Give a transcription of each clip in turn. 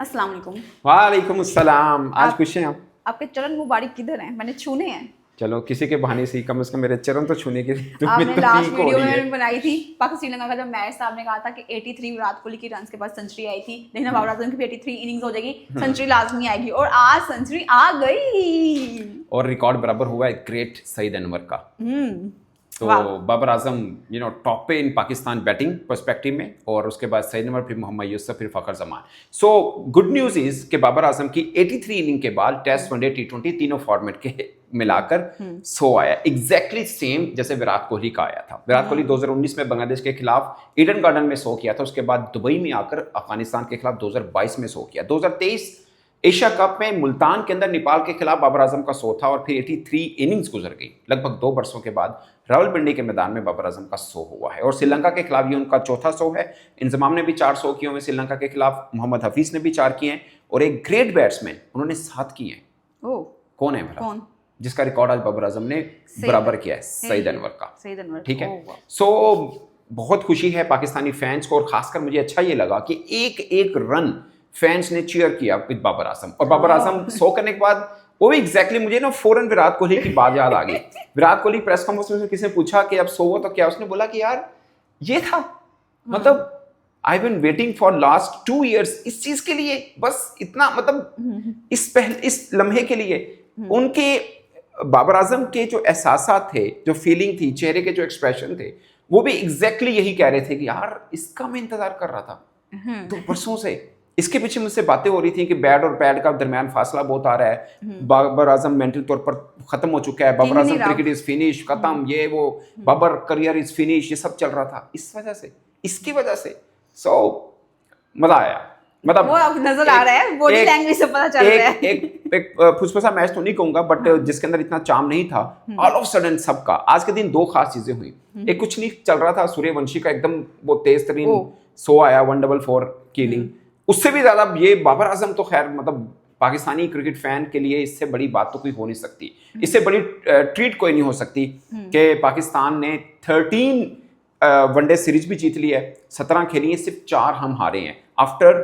अस्सलाम वालेकुम। वालेकुम अस्सलाम। आज आप पूछे आप। आपके चरण मुबारक किधर हैं? मैंने छूने हैं। चलो किसी के बहाने से कम से कम मेरे चरण तो छूने की आपने तुम्हें लास्ट तकलीफ हो वीडियो रही है। में बनाई थी पाकिस्तान श्रीलंका का, जब मैच था, आपने कहा था कि 83 विराट कोहली की रन्स के बाद सेंचुरी आई थी, लेकिन बाबर आजम की भी 83 इनिंग्स हो जाएगी, सेंचुरी लाजमी आएगी, और आज सेंचुरी आ गई। और रिकॉर्ड बराबर हुआ है ग्रेट सईद अनवर का। तो वाह। बाबर आजम टॉप पे इन पाकिस्तान बैटिंग पर्सपेक्टिव में, और उसके बाद सईद अनवर, फिर मोहम्मद यूसुफ, फिर Fakhar Zaman. So good news is कि बाबर आजम की 83 इनिंग के बाद टेस्ट, वनडे, टी20 तीनों फॉर्मेट के मिलाकर 100 आया, एग्जैक्टली सेम जैसे विराट कोहली का आया था। विराट कोहली 2019 में बांग्लादेश के खिलाफ ईडन गार्डन में 100 किया था, उसके बाद दुबई में आकर अफगानिस्तान के खिलाफ 2022 में 100 किया। 2023 एशिया कप में मुल्तान के अंदर नेपाल के खिलाफ बाबर आजम का 100 था, और फिर 83 इनिंग्स गुजर गई। लगभग 2 वर्षों के बाद रावलपिंडी के मैदान में बाबर आजम का 100 हुआ है, और श्रीलंका के खिलाफ ये उनका चौथा 100 है। इंजमाम ने भी 4 100 किए हुए श्रीलंका के खिलाफ, मोहम्मद हफीज ने भी 4 किए हैं, और एक ग्रेट बैट्समैन उन्होंने 7 किए हैं। कौन है भला? कौन? जिसका रिकॉर्ड आज बाबर आजम ने बराबर किया है, सईद अनवर का। सईद अनवर, ठीक है। सो बहुत खुशी है पाकिस्तानी फैंस को, और खासकर मुझे अच्छा ये लगा कि एक एक रन फैंस ने चीयर किया विद बाबर आजम। और बाबर आजम 100 करने के बाद वो भी एग्जैक्टली मुझे ना फौरन विराट कोहली की बात याद आ गई। विराट कोहली प्रेस कॉन्फ्रेंस में किसी ने पूछा कि अब 100 हुआ तो क्या, उसने बोला कि यार ये था, मतलब I been waiting for last 2 years इस चीज के लिए, बस इतना, मतलब इस लम्हे के लिए। उनके बाबर आजम के जो एहसासात थे, जो फीलिंग थी, चेहरे के जो एक्सप्रेशन थे, वो भी एग्जैक्टली यही कह रहे थे कि यार इसका मैं इंतजार कर रहा था 2 वर्षों से। इसके पीछे मुझसे बातें हो रही थी कि बैड और बैड का दरमियान फासला बहुत आ रहा है, बाबर आजम मेंटल तौर पर खत्म हो चुका है, Babar Azam cricket is finish, खत्म, ये वो, बाबर करियर इज फिनिश, ये सब चल रहा था इस वजह से, इसकी वजह से। सो मजा आया, मतलब वो अब नजर आ रहा है, बॉडी लैंग्वेज से पता चल रहा है। एक फुसफुसा मैच तो नहीं कहूंगा, बट जिसके अंदर इतना चार्म नहीं था, ऑल ऑफ सडन सबका आज के दिन 2 खास चीजें हुई। एक कुछ नहीं चल रहा था, सूर्यवंशी का एकदम वो तेज तरीन 100 आया, 144 की इनिंग। उससे भी ज्यादा ये बाबर आजम तो खैर, मतलब पाकिस्तानी क्रिकेट फैन के लिए इससे बड़ी बात तो कोई हो नहीं सकती, इससे बड़ी ट्रीट कोई नहीं हो सकती कि पाकिस्तान ने 13 वनडे सीरीज भी जीत ली है, 17 खेली है, सिर्फ 4 हम हारे हैं आफ्टर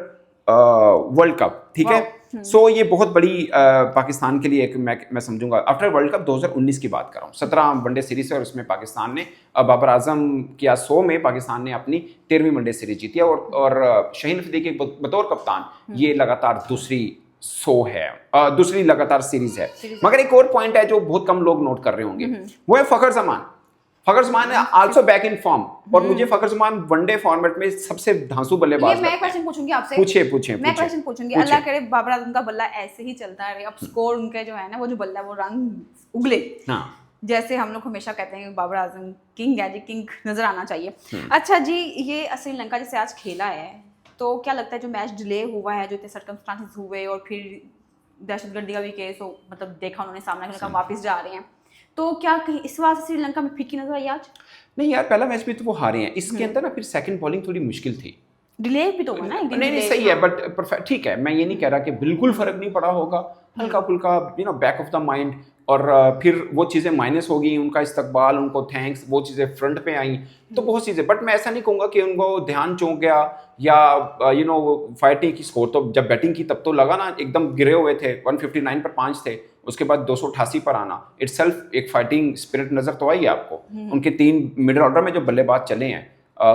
वर्ल्ड कप। ठीक है। सो ये बहुत बड़ी पाकिस्तान के लिए एक मैं समझूंगा, आफ्टर वर्ल्ड कप 2019 की बात कर रहा हूँ, 17 वनडे सीरीज है, और उसमें पाकिस्तान ने बाबर आजम किया 100 में पाकिस्तान ने अपनी 13वीं वनडे सीरीज जीती है, और शहीन अफरीदी के बतौर कप्तान ये लगातार दूसरी 100 है, दूसरी लगातार सीरीज है। मगर एक और पॉइंट है जो बहुत कम लोग नोट कर रहे होंगे, वो है Fakhar Zaman. Fakhar Zaman also back in form, और मुझे फखर जमान वनडे फॉर्मेट में सबसे धांसू बल्लेबाज। ये मैं क्वेश्चन पूछूंगी आपसे। पूछे मैं क्वेश्चन पूछूंगी, अल्लाह करे बाबर आजम का बल्ला ऐसे ही चलता रहे, अब स्कोर उनके जो है ना, वो जो बल्ला वो रंग उगले। हाँ। जैसे हम लोग हमेशा कहते हैं कि बाबर आजम किंग है जी, किंग नजर आना चाहिए। अच्छा जी, ये श्रीलंका जैसे आज खेला है, तो क्या लगता है जो मैच डिले हुआ है, जो इतने सर्कमस्टांसेस हुए, और फिर दहशतगर्दी का भी केस हो, मतलब देखा उन्होंने सामना, वापस जा रहे हैं, तो क्या कहीं इस बार से श्रीलंका में फीकी नजर आई आज? नहीं यार, पहला मैच भी तो वो हारे हैं, इसके अंदर ना फिर सेकंड बॉलिंग थोड़ी मुश्किल थी, डिले भी तो हुआ ना। नहीं सही है, बट ठीक है, मैं ये नहीं कह रहा कि बिल्कुल फर्क नहीं पड़ा होगा, हल्का फुल्का बैक ऑफ द माइंड, और फिर वो चीज़ें माइनस हो गई, उनका इस्तकबाल, उनको थैंक्स, वो चीज़ें फ्रंट पे आई, तो बहुत चीज़ें, बट मैं ऐसा नहीं कहूँगा कि उनको ध्यान चौंक गया, या फाइटिंग की स्कोर तो जब बैटिंग की तब तो लगा ना एकदम गिरे हुए थे, 159 पर 5 थे, उसके बाद 288 पर आना, इटसेल्फ एक फाइटिंग स्पिरिट नजर तो आई आपको। उनके 3 मिडिल ऑर्डर में जो बल्लेबाज चले हैं,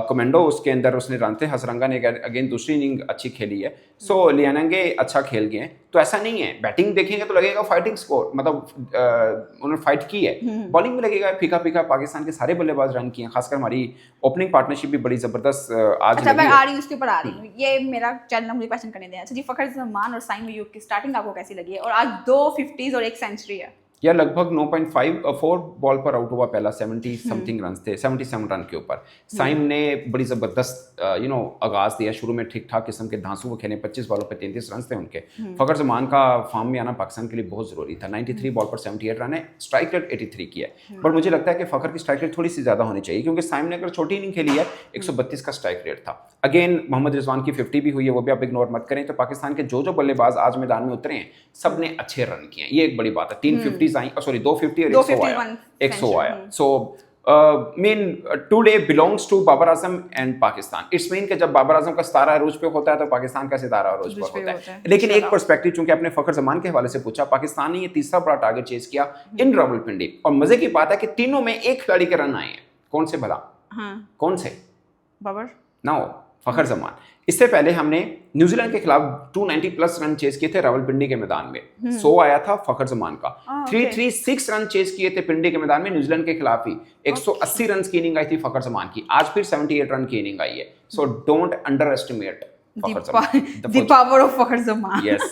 कमेंडो उसके अंदर उसने रनते, हसरंगा ने अगेन दूसरी इनिंग अच्छी खेली है, सो लियानंगे अच्छा खेल गए हैं, तो ऐसा नहीं है, बैटिंग देखेंगे तो लगेगा फाइटिंग स्कोर, मतलब उन्होंने फाइट की है, बॉलिंग में लगेगा फीका फीका, पाकिस्तान के सारे बल्लेबाज रन किए हैं, खासकर हमारी ओपनिंग पार्टनरशिप भी बड़ी जबरदस्त आज अच्छा, मैं आ रही हूँ उसके ऊपर आ रही हूँ, ये मेरा चैनल मुझे क्वेश्चन करने दें। अच्छा जी, फखर जमान और साइम अयूब की स्टार्टिंग आपको कैसी लगी है, और आज 2 50s और 1 सेंचुरी है? या लगभग 9.54 बॉल पर आउट हुआ, पहला 70 समथिंग रन थे, 77 रन के ऊपर। साइम ने बड़ी ज़बरदस्त आगाज दिया, शुरू में ठीक ठाक किस्म के धांसू वो खेले, 25 बॉलों पे 33 रन थे उनके। फखर जमान का फॉर्म में आना पाकिस्तान के लिए बहुत ज़रूरी था, 93 बॉल पर 78 रन है, स्ट्राइक रेट 83 की है, बट मुझे लगता है कि फखर की स्ट्राइक रेट थोड़ी सी ज़्यादा होनी चाहिए, क्योंकि साइम ने अगर छोटी इनिंग खेली है 132 का स्ट्राइक रेट था। अगेन मोहम्मद रिजवान की 50 भी हुई है, वो भी आप इग्नोर मत करें। तो पाकिस्तान के जो बल्लेबाज आज मैदान में उतरे हैं, सब ने अच्छे रन किए हैं, ये एक बड़ी बात है। 3 50s आई, सॉरी 2 50 और 100 आया। So mean today belongs to Babar Azam and Pakistan. It's mean कि जब बाबर आजम का सितारा अरूज पे होता है तो पाकिस्तान का सितारा अरूज पर होता है। लेकिन एक पर्सपेक्टिव, चूंकि आपने फखर जमान के हवाले से पूछा, पाकिस्तान ने ये तीसरा बड़ा टारगेट चेज किया इन रावलपिंडी, और मजे की बात है कि तीनों में एक खिलाड़ी के रन आए हैं। कौन से भला? कौन से? बाबर ना, फखर जमान। इससे पहले हमने न्यूजीलैंड के खिलाफ 290 प्लस रन चेज किए थे रावलपिंडी के मैदान में, 100 आया था फखर जमान का। 336 रन चेज किए थे पिंडी के मैदान में न्यूजीलैंड के खिलाफ ही। 180 रन की इनिंग आई थी फखर जमान की। आज फिर 78 रन की इनिंग आई है। So don't under estimate the power of Fakhar Zaman. yes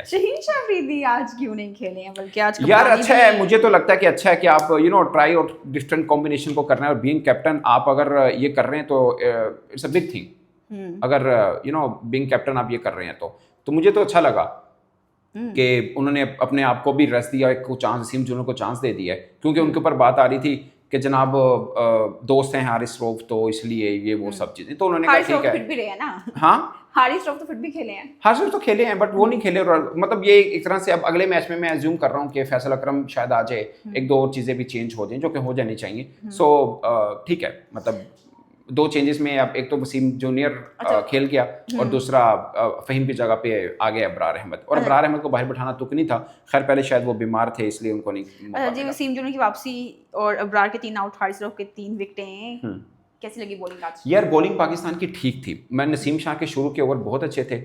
Shaheen Shah Afridi आज क्यों नहीं खेले हैं? बल्कि आज यार अच्छा है, मुझे तो लगता है कि अच्छा है कि आप ट्राई और डिफरेंट कॉम्बिनेशन को करना है, और बीइंग कैप्टन आप अगर ये कर रहे हैं तो इट्स अ बिग थिंग। अगर बीइंग कैप्टन आप ये कर रहे हैं तो मुझे तो अच्छा लगा कि उन्होंने अपने आप को भी रेस्ट दिया, एक को चांस, वसीम जूनियर को चांस दे दिया है, क्योंकि उनके ऊपर बात आ रही थी कि जनाब दोस्त हैं हारिस रऊफ, तो इसलिए ये वो सब चीजें, तो उन्होंने कहा ठीक है। फिट भी रहे हैं ना। हाँ, हारिस रऊफ तो फिट भी खेले हैं। हारिस रऊफ तो खेले हैं, बट वो नहीं खेले। मतलब ये एक तरह से अब अगले मैच में मैं एज्यूम कर रहा हूँ कि फैसल अकरम शायद आ जाए, एक दो और चीजें भी चेंज हो जाएं जो कि हो जानी चाहिए। सो ठीक है, मतलब दो चेंजेस में अब एक तो वसीम जूनियर खेल गया, और दूसरा फहीम की जगह पे आ गया अबरार अहमद, और अबरार अहमद को बाहर बैठाना तुक नहीं था। खैर पहले शायद वो बीमार थे इसलिए उनको नहीं। जी, वसीम जूनियर की वापसी और अबरार के 3 आउट, हारिस रऊफ के 3 विकेटें, कैसी लगी बॉलिंग आज? यार बॉलिंग पाकिस्तान की ठीक थी। मैं नसीम शाह के शुरू के ओवर बहुत अच्छे थे,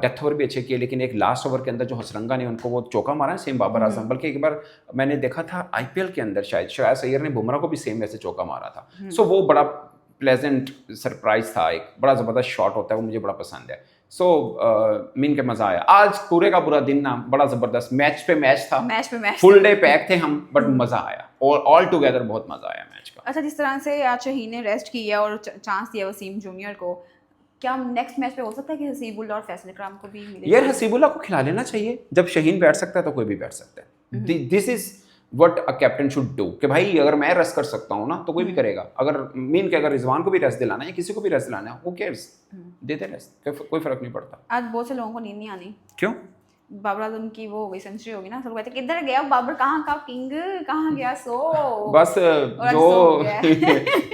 डेथ ओवर भी अच्छे किए, लेकिन एक लास्ट ओवर के अंदर जो हसरंगा ने उनको वो चौका मारा सेम बाबर आजम, बल्कि एक बार मैंने देखा था आईपीएल के अंदर शायद सैयद ने बुमराह को भी सेम वैसे चौका मारा था। सो वो बड़ा प्लेजेंट सरप्राइज था, एक बड़ा ज़बरदस्त शॉट होता है वो, मुझे बड़ा पसंद है। सो मीन के मज़ा आया आज। पूरे का पूरा दिन ना बड़ा ज़बरदस्त मैच पे मैच था, फुल डे पैक थे हम, बट मज़ा आया, और ऑल टुगेदर बहुत मज़ा आया मैच का। अच्छा, जिस तरह से आज शहीन ने रेस्ट किया और चांस दिया वसीम जूनियर को, क्या नेक्स्ट मैच पे हो सकता है कि हसीबुल्लाह और फैसल इकराम को भी मिले? यार हसीबुल्लाह को खिला लेना चाहिए। जब शहीन बैठ सकता है तो कोई भी बैठ सकता है। This is what a captain should do, कि भाई अगर मैं रेस्ट कर सकता हूँ ना तो कोई भी करेगा। अगर मीन के अगर रिजवान को भी रेस्ट दिलाना है या किसी को भी रेस्ट दिलाना है, वो केयर्स, देते रेस्ट, कोई फर्क नहीं पड़ता। आज बहुत से लोगों को नींद नहीं आनी। क्यों? बाबर आजम की वो हो गई, सेंचुरी होगी ना, सब कहते किधर गया बाबर, कहाँ का किंग, कहाँ गया? सो बस जो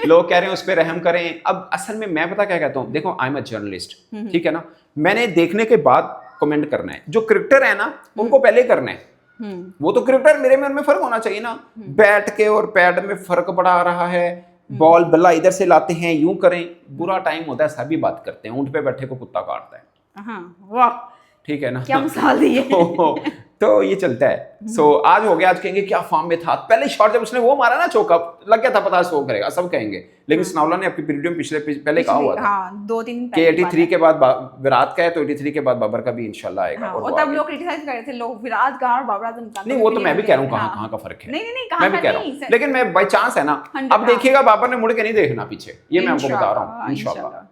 लोग कह रहे हैं उस पर रहम करें। अब असल में मैं पता क्या कहता हूँ, देखो आई एम अ जर्नलिस्ट, ठीक है ना, मैंने देखने के बाद कमेंट करना है। जो क्रिकेटर है ना उनको पहले करना है, वो तो क्रिकेटर, मेरे मन में फर्क होना चाहिए ना। बैट के और पैड में फर्क पड़ा आ रहा है, बॉल बल्ला इधर से लाते हैं, यूं करें, बुरा टाइम होता है सभी बात करते हैं, ऊंट पे बैठे को कुत्ता काटता है। वाह, ठीक है ना, क्या मिसाल दी है। तो ये चलता है। सो आज हो गया, आज कहेंगे क्या फॉर्म में था। पहले शॉट जब उसने वो मारा ना चौका, लग गया था पता सो करेगा, सब कहेंगे। लेकिन स्नाउला ने आपकी वीडियो में पहले कहा हुआ था, हाँ, 2-3 कि 83 के बाद विराट का है, तो 83 के बाद बाबर का भी इंशाल्लाह आएगा। और तब लोग क्रिटिसाइज कर रहे थे, लोग विराट का और बाबर आजम का। नहीं, वो तो मैं भी कह रहा हूँ कहाँ का फर्क है। नहीं, मैं भी कह रहा हूँ, लेकिन मैं बाई चांस है ना, अब देखिएगा बाबर ने मुड़ के नहीं देखना पीछे, ये मैं आपको बता रहा हूँ इंशाल्लाह।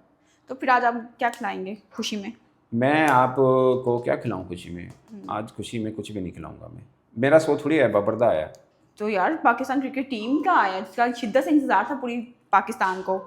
तो फिर आज आप क्या खिलाएंगे खुशी में? मैं आपको क्या खिलाऊं खुशी में? आज खुशी में कुछ भी नहीं खिलाऊंगा मैं। मेरा सो थोड़ी है, बाबरदा आया। तो यार पाकिस्तान क्रिकेट टीम का आया, जिसका शिद्दत से इंतजार था पूरी पाकिस्तान को।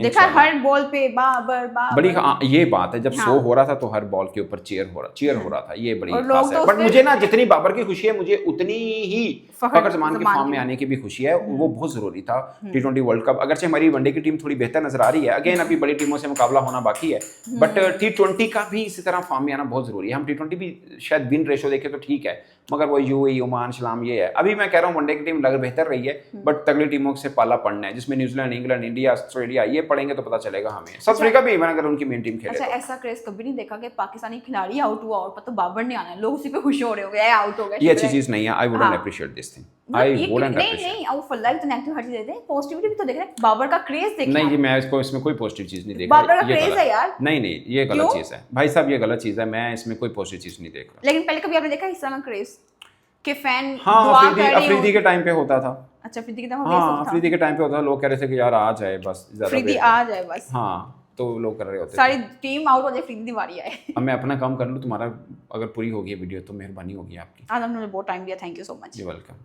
देखा हर बॉल पे बाबर बड़ी ये बात है, जब शो हो रहा था तो हर बॉल के ऊपर चीयर हो रहा था, ये बड़ी खास है। बट मुझे ना जितनी बाबर की खुशी है, मुझे उतनी ही फखर जमान के फॉर्म में आने की भी खुशी है। वो बहुत जरूरी था। T20 वर्ल्ड कप, अगरचे हमारी वनडे की टीम थोड़ी बेहतर नजर आ रही है, अगेन अभी बड़ी टीमों से मुकाबला होना बाकी है, बट T20 का भी इसी तरह फॉर्म में आना बहुत जरूरी है। हम T20 भी शायद विन रेशो देखें तो ठीक है, मगर वो यूएई, ओमान, सलाम ये है। अभी मैं कह रहा हूँ वनडे की टीम लग बेहतर रही है, बट तगड़ी टीमों से पाला पड़ना है, जिसमें न्यूजीलैंड, इंग्लैंड, इंडिया, ऑस्ट्रेलिया, ये पढ़ेंगे तो पता चलेगा हमें। साउथ अफ्रीका भी इवन अगर उनकी मेन टीम खेले। अच्छा, ऐसा क्रेज कभी नहीं देखा कि पाकिस्तानी खिलाड़ी आउट हुआ और पता बाबर ने आना है, लोग उसी पे खुश हो रहे होंगे, आउट हो गया। ये अच्छी चीज नहीं है। I wouldn't appreciate this thing. नहीं, अब फॉर लाइक द नेगेटिव हर चीज देते हैं, पॉजिटिविटी भी तो देख रहे हैं। बाबर का क्रेज देखना। नहीं, मैं इसमें कोई पॉजिटिव चीज नहीं देख रहा। बाबर का क्रेज है यार। नहीं, ये गलत चीज है भाई साहब, ये गलत चीज है। मैं इसमें कोई पॉजिटिव चीज नहीं देख रहा। लेकिन पहले कभी आपने देखा इस तरह का क्रेज कि फैन दुआ कर रहे हो? अफरीदी के टाइम पे होता था। अच्छा, अफरीदी के टाइम पे हाँ, अफरीदी के टाइम पे होता था। लोग कह रहे थे कि यार आ जाए बस, अफरीदी आ जाए बस। हाँ, तो लोग कर रहे होते, सारी टीम आउट हो जाए, अफरीदी वारी आए। अब मैं अपना काम कर लूँ, तुम्हारा अगर पूरी होगी वीडियो तो मेहरबानी होगी आपकी। आज हमने बहुत टाइम दिया, thank you so much. You welcome.